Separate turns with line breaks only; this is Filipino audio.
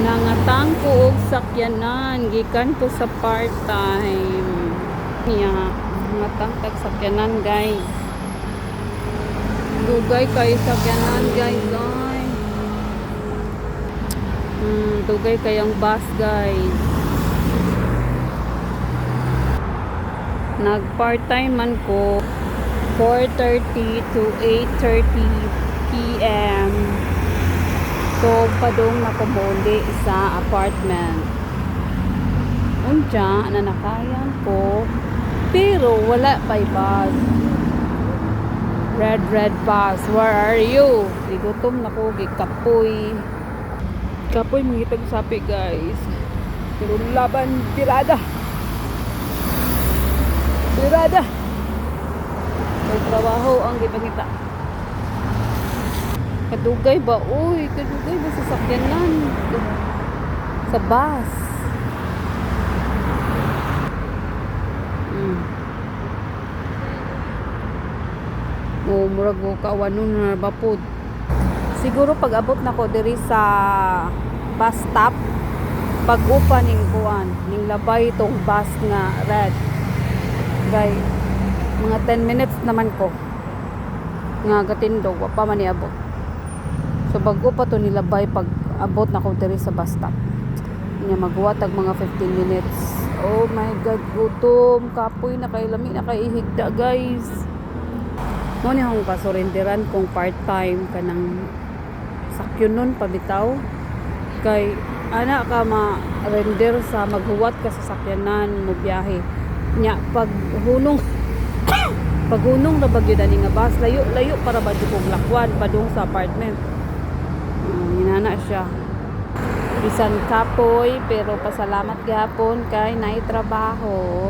Nangatang ko og sakyanan gikan ko sa part-time. Nangatang tag sakyanan guys. Dugay kay sakyanan guys. Dugay kayang bus guys. Nag part-time man ko 4:30 to 8:30 PM. So, padung nakumuli sa apartment. Unja, nanakayan ko. Pero, wala pa'y bus. Red bus. Where are you? Igutom na ko, gikapoy. Kapoy, mangitag sapi, guys. Pero laban, tirada. Tirada. May trabaho ang gipangita. Kadugay ba? Uy, kadugay ba sa sakyanan? Sa bus. Murag mo kawanon na bapod. Siguro pag abot na ko diri sa bus stop, pag upa ning kuan, ning labay tong bus nga red. Gay, mga 10 minutes naman ko. Nga gatindog, wa pa man ni abot. So bago pa to nilabay pag abot na ko diri sa bus stop. Nya magwatag mga 15 minutes. Oh my god, gutom, kapoy na kay lami na kay ihigda guys. Mo ni akong kasurenderan kung part-time kanang sakyonon pabitaw. Kay ana ka ma-render sa maghuwat ka sa sakyanan mo biyahe. Nya pag hunong na bagyo dani nga bus, layo para ba kog lakwan padung sa apartment. Hinana siya. Bisan kapoy pero pasalamat gihapon kay naay trabaho.